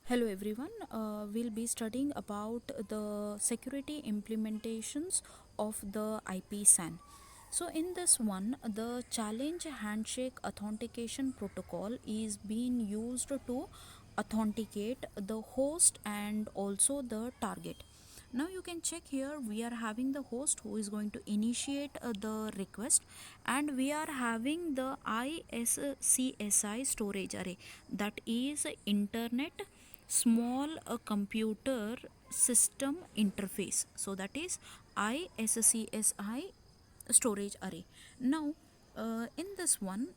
Hello everyone, we'll be studying about the security implementations of the IP-SAN. So in this one, the challenge handshake authentication protocol is being used to authenticate the host and also the target. Now you can check here, we are having the host who is going to initiate the request, and we are having the ISCSI storage array, that is internet small computer system interface. So that is ISCSI storage array. Now in this one,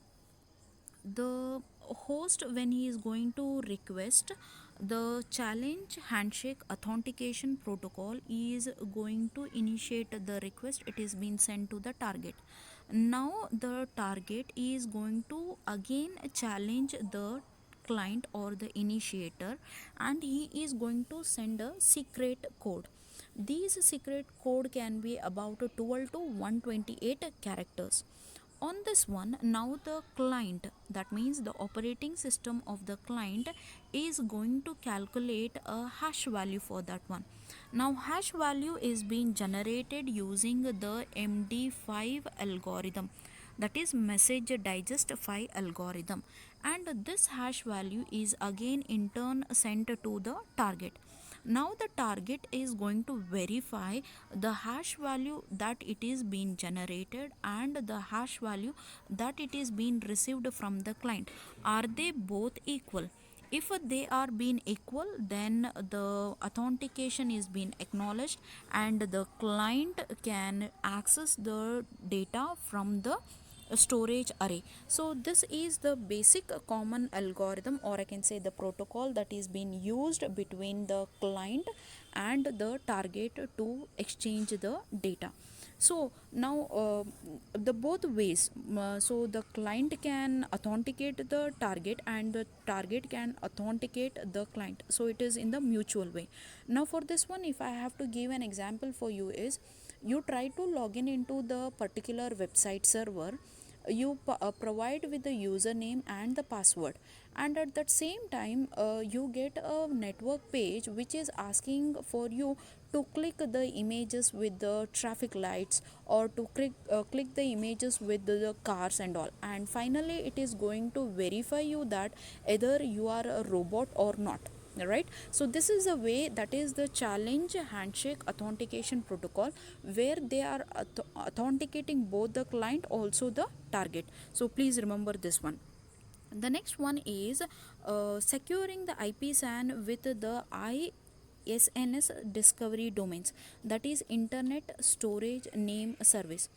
the host, when he is going to request the challenge handshake authentication protocol, is going to initiate the request. It is being sent to the target. Now the target is going to again challenge the client or the initiator, and he is going to send a secret code. These secret code can be about 12 to 128 characters. On this one, now the client, that means the operating system of the client, is going to calculate a hash value for that one. Now hash value is being generated using the MD5 algorithm, that is message digest 5 algorithm, and this hash value is again in turn sent to the target. Now the target is going to verify the hash value that it is being generated and the hash value that it is being received from the client. Are they both equal? If they are being equal, then the authentication is being acknowledged and the client can access the data from the storage array. So this is the basic common algorithm, or I can say the protocol, that is being used between the client and the target to exchange the data. So now the both ways, so the client can authenticate the target and the target can authenticate the client, so it is in the mutual way. Now for this one, if I have to give an example for you, is you try to log in into the particular website server, you provide with the username and the password, and at that same time you get a network page which is asking for you to click the images with the traffic lights, or to click the images with the cars and all, and finally it is going to verify you that either you are a robot or not, right? So this is a way, that is the challenge handshake authentication protocol, where they are authenticating both the client also the target. So please remember this one. The next one is securing the IP-SAN with the ISNS discovery domains, that is internet storage name service.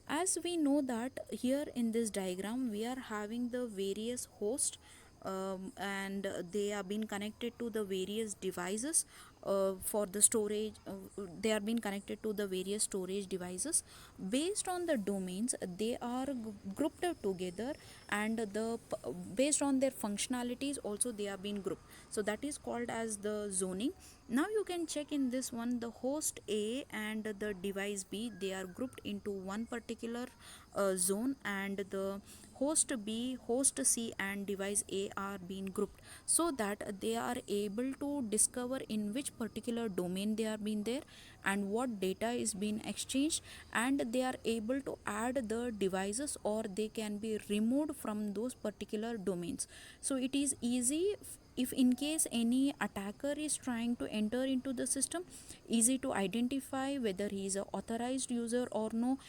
As we know that here in this diagram we are having the various hosts, and they are being connected to the various devices for the storage. They are being connected to the various storage devices. Based on the domains, they are grouped together, and based on their functionalities also they are being grouped. So that is called as the zoning. Now you can check in this one, the host A and the device B, they are grouped into one particular zone, and the host B, host C and device A are being grouped, so that they are able to discover in which particular domain they are being there and what data is being exchanged, and they are able to add the devices or they can be removed from those particular domains. So it is easy, if in case any attacker is trying to enter into the system, easy to identify whether he is a authorized user or no.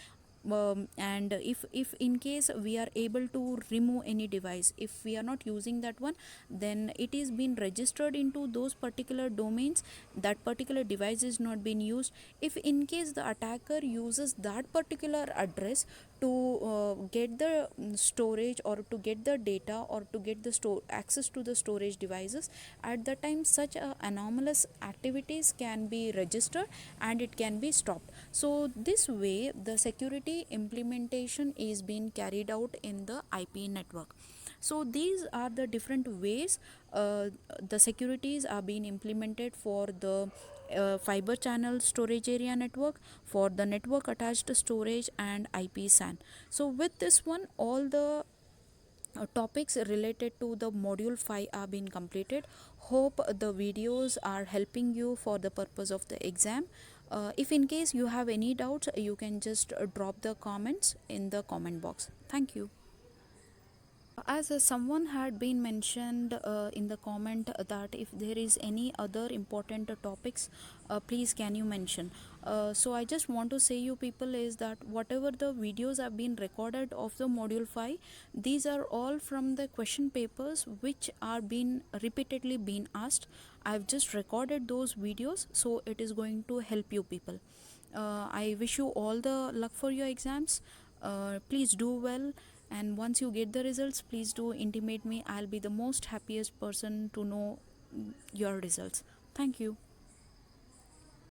And if in case we are able to remove any device, if we are not using that one, then it is been registered into those particular domains, that particular device is not being used. If in case the attacker uses that particular address to get the storage, or to get the data, or to get the access to the storage devices, at the time such anomalous activities can be registered and it can be stopped. So this way the security implementation is being carried out in the IP network. So these are the different ways the securities are being implemented for the fiber channel storage area network, for the network attached storage, and IP-SAN. So with this one, all the topics related to the module 5 are being completed. Hope the videos are helping you for the purpose of the exam. If in case you have any doubts, you can just drop the comments in the comment box. Thank you. As someone had been mentioned in the comment that if there is any other important topics, please can you mention. So I just want to say you people is that whatever the videos have been recorded of the module 5, these are all from the question papers which are being repeatedly been asked. I've just recorded those videos, so it is going to help you people. I wish you all the luck for your exams. Please do well, and once you get the results, please do intimate me. I'll be the most happiest person to know your results. Thank you.